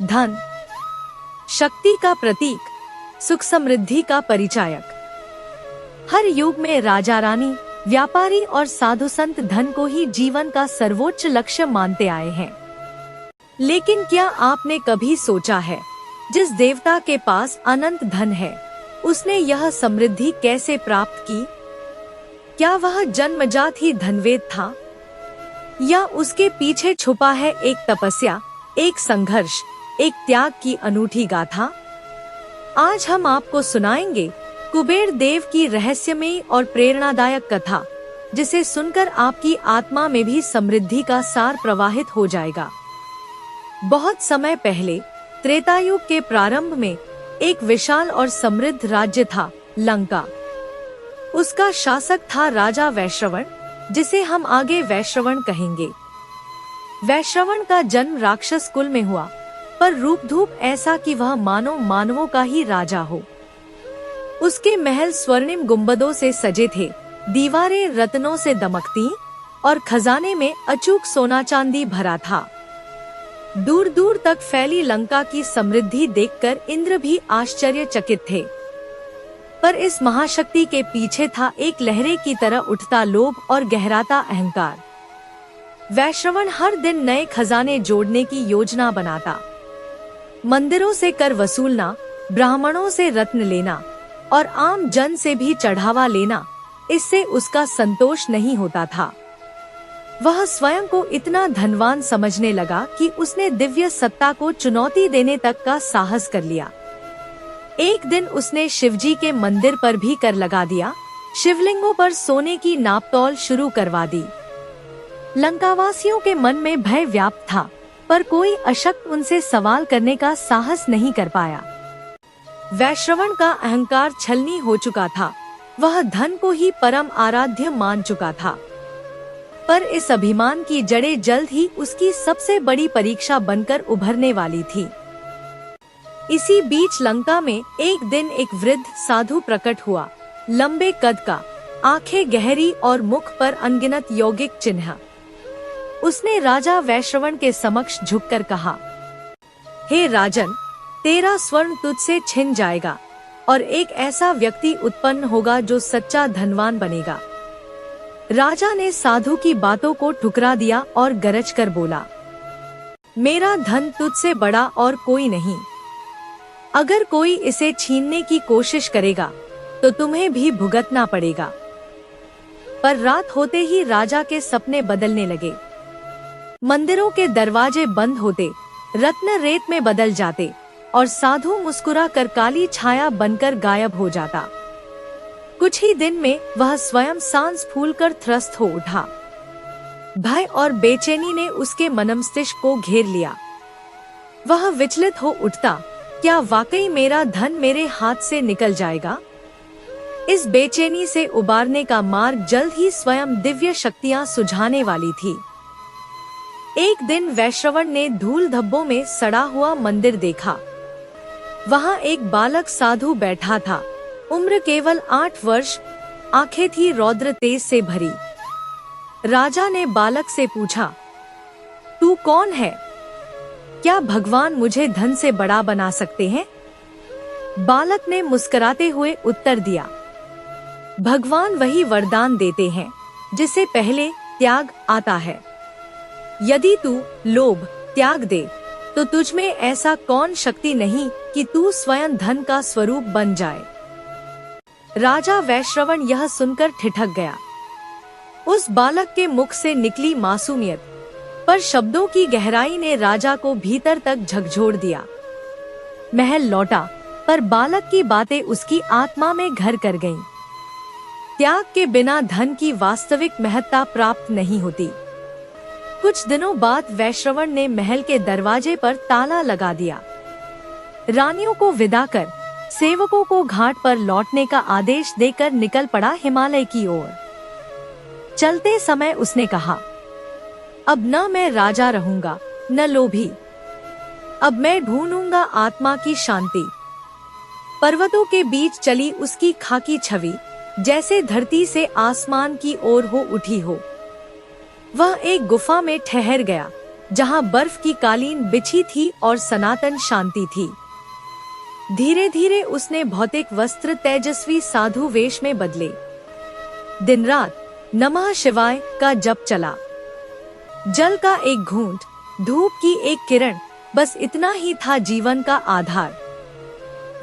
धन शक्ति का प्रतीक, सुख समृद्धि का परिचायक। हर युग में राजा रानी, व्यापारी और साधु संत धन को ही जीवन का सर्वोच्च लक्ष्य मानते आए हैं। लेकिन क्या आपने कभी सोचा है, जिस देवता के पास अनंत धन है, उसने यह समृद्धि कैसे प्राप्त की? क्या वह जन्मजात ही धनवेद था, या उसके पीछे छुपा है एक तपस्या, एक संघर्ष, एक त्याग की अनूठी गाथा? आज हम आपको सुनाएंगे कुबेर देव की रहस्यमयी और प्रेरणादायक कथा, जिसे सुनकर आपकी आत्मा में भी समृद्धि का सार प्रवाहित हो जाएगा। बहुत समय पहले, त्रेतायुग के प्रारंभ में, एक विशाल और समृद्ध राज्य था, लंका। उसका शासक था राजा वैश्रवण, जिसे हम आगे वैश्रवण कहेंगे। वैश्रवण का जन्म राक्षस कुल में हुआ, पर रूप धूप ऐसा कि वह मानो मानवों का ही राजा हो। उसके महल स्वर्णिम गुंबदों से सजे थे, दीवारें रत्नों से दमकती और खजाने में अचूक सोना चांदी भरा था। दूर दूर तक फैली लंका की समृद्धि देखकर इंद्र भी आश्चर्यचकित थे। पर इस महाशक्ति के पीछे था एक लहरे की तरह उठता लोभ और गहराता अहंकार। वैश्रवण हर दिन नए खजाने जोड़ने की योजना बनाता। मंदिरों से कर वसूलना, ब्राह्मणों से रत्न लेना और आम जन से भी चढ़ावा लेना, इससे उसका संतोष नहीं होता था। वह स्वयं को इतना धनवान समझने लगा कि उसने दिव्य सत्ता को चुनौती देने तक का साहस कर लिया। एक दिन उसने शिवजी के मंदिर पर भी कर लगा दिया, शिवलिंगों पर सोने की नापतौल शुरू करवा दी। लंकावासियों के मन में भय व्याप्त था, पर कोई अशक्त उनसे सवाल करने का साहस नहीं कर पाया। वैश्रवण का अहंकार छलनी हो चुका था, वह धन को ही परम आराध्य मान चुका था। पर इस अभिमान की जड़ें जल्द ही उसकी सबसे बड़ी परीक्षा बनकर उभरने वाली थी। इसी बीच लंका में एक दिन एक वृद्ध साधु प्रकट हुआ, लंबे कद का, आंखें गहरी और मुख पर अनगिनत यौगिक चिन्ह। उसने राजा वैश्रवण के समक्ष झुककर कहा, हे राजन, तेरा स्वर्ण तुझसे छिन जाएगा और एक ऐसा व्यक्ति उत्पन्न होगा जो सच्चा धनवान बनेगा। राजा ने साधु की बातों को ठुकरा दिया और गरज कर बोला, मेरा धन तुझसे बड़ा और कोई नहीं। अगर कोई इसे छीनने की कोशिश करेगा तो तुम्हें भी भुगतना पड़ेगा। पर रात होते ही राजा के सपने बदलने लगे। मंदिरों के दरवाजे बंद होते, रत्न रेत में बदल जाते और साधु मुस्कुरा कर काली छाया बनकर गायब हो जाता। कुछ ही दिन में वह स्वयं सांस फूलकर त्रस्त हो उठा। भय और बेचैनी ने उसके मनमस्तिष्क को घेर लिया। वह विचलित हो उठता, क्या वाकई मेरा धन मेरे हाथ से निकल जाएगा? इस बेचैनी से उबारने का मार्ग जल्द ही स्वयं दिव्य शक्तियां सुझाने वाली थी। एक दिन वैश्रवण ने धूल धब्बों में सड़ा हुआ मंदिर देखा। वहां एक बालक साधु बैठा था, उम्र केवल 8 वर्ष, आंखें थी रौद्र तेज से भरी। राजा ने बालक से पूछा, तू कौन है? क्या भगवान मुझे धन से बड़ा बना सकते हैं? बालक ने मुस्कुराते हुए उत्तर दिया, भगवान वही वरदान देते हैं जिसे पहले त्याग आता है। यदि तू लोभ त्याग दे तो तुझ में ऐसा कौन शक्ति नहीं कि तू स्वयं धन का स्वरूप बन जाए। राजा वैश्रवण यह सुनकर ठिठक गया। उस बालक के मुख से निकली मासूमियत, पर शब्दों की गहराई ने राजा को भीतर तक झकझोर दिया। महल लौटा, पर बालक की बातें उसकी आत्मा में घर कर गईं। त्याग के बिना धन की वास्तविक महत्ता प्राप्त नहीं होती। कुछ दिनों बाद वैश्रवण ने महल के दरवाजे पर ताला लगा दिया। रानियों को विदा कर सेवकों को घाट पर लौटने का आदेश देकर निकल पड़ा हिमालय की ओर। चलते समय उसने कहा, अब न मैं राजा रहूंगा न लोभी, अब मैं ढूंढूंगा आत्मा की शांति। पर्वतों के बीच चली उसकी खाकी छवि जैसे धरती से आसमान की ओर हो उठी हो। वह एक गुफा में ठहर गया, जहां बर्फ की कालीन बिछी थी और सनातन शांति थी। धीरे धीरे उसने भौतिक वस्त्र तेजस्वी साधु वेश में बदले। दिन रात नमः शिवाय का जप चला। जल का एक घूंट, धूप की एक किरण, बस इतना ही था जीवन का आधार।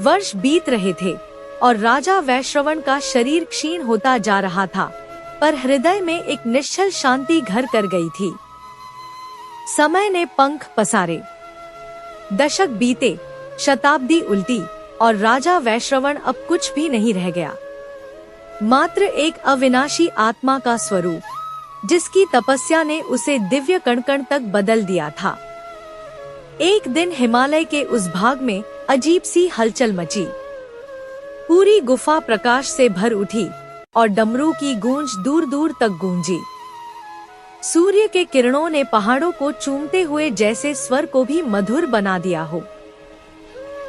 वर्ष बीत रहे थे और राजा वैश्रवण का शरीर क्षीण होता जा रहा था, पर हृदय में एक निश्चल शांति घर कर गई थी। समय ने पंख पसारे, दशक बीते, शताब्दी उल्टी और राजा वैश्रवण अब कुछ भी नहीं रह गया, मात्र एक अविनाशी आत्मा का स्वरूप, जिसकी तपस्या ने उसे दिव्य कण-कण तक बदल दिया था। एक दिन हिमालय के उस भाग में अजीब सी हलचल मची। पूरी गुफा प्रकाश से भर उठी और डमरू की गूंज दूर दूर तक गूंजी। सूर्य के किरणों ने पहाड़ों को चूमते हुए जैसे स्वर को भी मधुर बना दिया हो।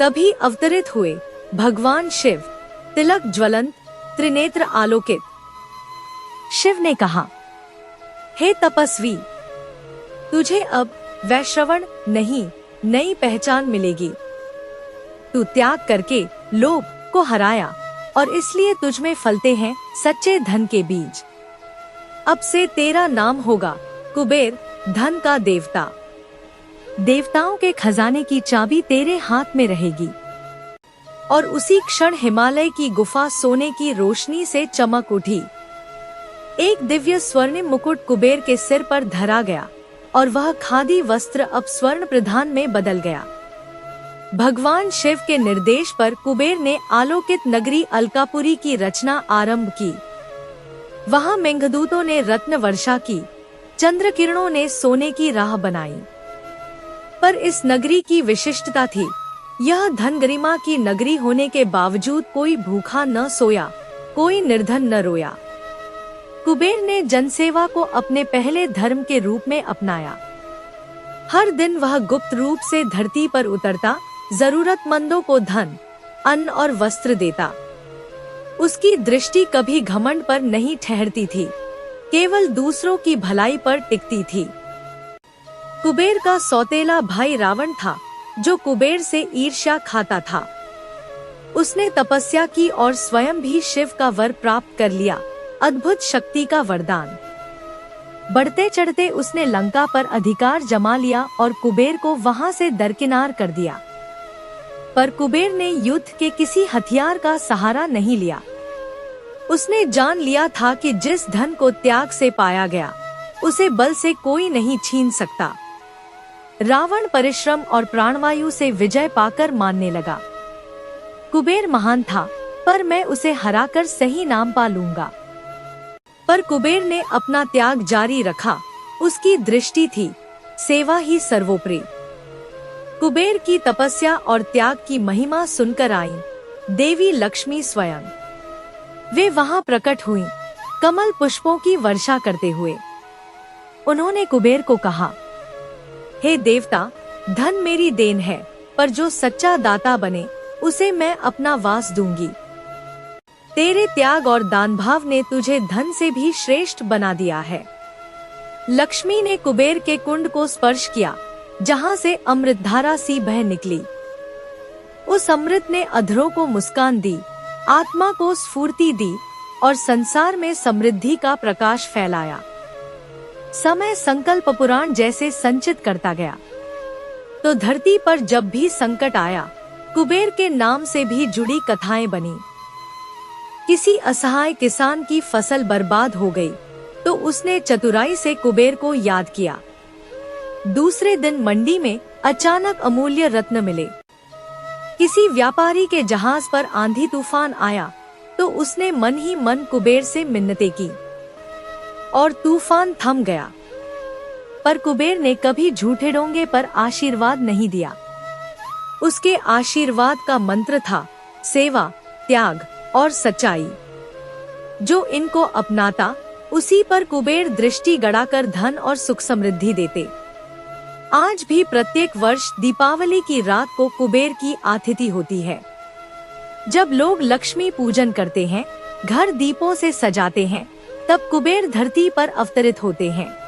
तभी अवतरित हुए भगवान शिव, तिलक ज्वलंत, त्रिनेत्र आलोकित। शिव ने कहा, हे तपस्वी, तुझे अब वैश्रवण नहीं, नई पहचान मिलेगी। तू त्याग करके लोभ को हराया और इसलिए तुझ में फलते हैं सच्चे धन के बीज। अब से तेरा नाम होगा कुबेर, धन का देवता। देवताओं के खजाने की चाबी तेरे हाथ में रहेगी। और उसी क्षण हिमालय की गुफा सोने की रोशनी से चमक उठी। एक दिव्य स्वर्णिम मुकुट कुबेर के सिर पर धरा गया और वह खादी वस्त्र अब स्वर्ण प्रधान में बदल गया। भगवान शिव के निर्देश पर कुबेर ने आलोकित नगरी अलकापुरी की रचना आरंभ की। वहां मेघदूतों ने रत्न वर्षा की, चंद्र किरणों ने सोने की राह बनाई। पर इस नगरी की विशिष्टता थी, यह धन गरिमा की नगरी होने के बावजूद कोई भूखा न सोया, कोई निर्धन न रोया। कुबेर ने जनसेवा को अपने पहले धर्म के रूप में अपनाया। हर दिन वह गुप्त रूप से धरती पर उतरता, जरूरतमंदों को धन, अन्न और वस्त्र देता। उसकी दृष्टि कभी घमंड पर नहीं ठहरती थी, केवल दूसरों की भलाई पर टिकती थी। कुबेर का सौतेला भाई रावण था, जो कुबेर से ईर्ष्या खाता था। उसने तपस्या की और स्वयं भी शिव का वर प्राप्त कर लिया, अद्भुत शक्ति का वरदान। बढ़ते चढ़ते उसने लंका पर अधिकार जमा लिया और कुबेर को वहां से दरकिनार कर दिया। पर कुबेर ने युद्ध के किसी हथियार का सहारा नहीं लिया। उसने जान लिया था कि जिस धन को त्याग से पाया गया, उसे बल से कोई नहीं छीन सकता। रावण परिश्रम और प्राणवायु से विजय पाकर मानने लगा, कुबेर महान था, पर मैं उसे हराकर सही नाम पा लूंगा। पर कुबेर ने अपना त्याग जारी रखा। उसकी दृष्टि थी, सेवा ही सर्वोपरि। कुबेर की तपस्या और त्याग की महिमा सुनकर आई देवी लक्ष्मी स्वयं। वे वहां प्रकट हुईं, कमल पुष्पों की वर्षा करते हुए। उन्होंने कुबेर को कहा, हे देवता, धन मेरी देन है, पर जो सच्चा दाता बने उसे मैं अपना वास दूंगी। तेरे त्याग और दान भाव ने तुझे धन से भी श्रेष्ठ बना दिया है। लक्ष्मी ने कुबेर के कुंड को स्पर्श किया, जहां से अमृत धारा सी बह निकली। उस अमृत ने अधरों को मुस्कान दी, आत्मा को स्फूर्ति दी और संसार में समृद्धि का प्रकाश फैलाया। समय संकल्प पुराण जैसे संचित करता गया। तो धरती पर जब भी संकट आया, कुबेर के नाम से भी जुड़ी कथाएं बनी। किसी असहाय किसान की फसल बर्बाद हो गई, तो उसने चतुराई से कुबेर को याद किया। दूसरे दिन मंडी में अचानक अमूल्य रत्न मिले। किसी व्यापारी के जहाज पर आंधी तूफान आया, तो उसने मन ही मन कुबेर से मिन्नतें की और तूफान थम गया। पर कुबेर ने कभी झूठे डोंगे पर आशीर्वाद नहीं दिया। उसके आशीर्वाद का मंत्र था सेवा, त्याग और सच्चाई। जो इनको अपनाता, उसी पर कुबेर दृष्टि गड़ाकर धन और सुख समृद्धि देते। आज भी प्रत्येक वर्ष दीपावली की रात को कुबेर की आतिथ्य होती है। जब लोग लक्ष्मी पूजन करते हैं, घर दीपों से सजाते हैं, तब कुबेर धरती पर अवतरित होते हैं।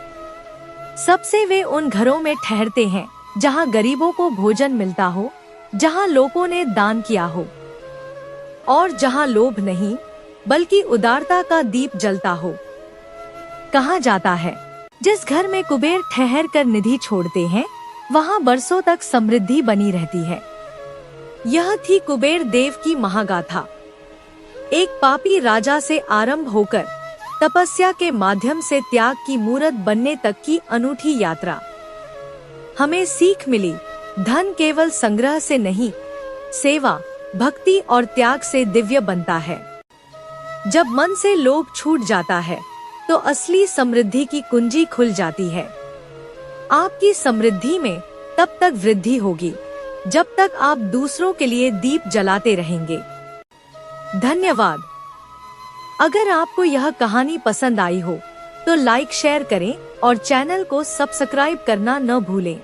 सबसे वे उन घरों में ठहरते हैं जहां गरीबों को भोजन मिलता हो, जहां लोगों ने दान किया हो और जहां लोभ नहीं बल्कि उदारता का दीप जलता हो। कहा जाता है, जिस घर में कुबेर ठहर कर निधि छोड़ते हैं वहां बरसों तक समृद्धि बनी रहती है। यह थी कुबेर देव की महागाथा। एक पापी राजा से आरंभ होकर तपस्या के माध्यम से त्याग की मूरत बनने तक की अनूठी यात्रा। हमें सीख मिली, धन केवल संग्रह से नहीं, सेवा, भक्ति और त्याग से दिव्य बनता है। जब मन से लोभ छूट जाता है तो असली समृद्धि की कुंजी खुल जाती है। आपकी समृद्धि में तब तक वृद्धि होगी जब तक आप दूसरों के लिए दीप जलाते रहेंगे। धन्यवाद। अगर आपको यह कहानी पसंद आई हो तो लाइक शेयर करें और चैनल को सब्सक्राइब करना न भूलें।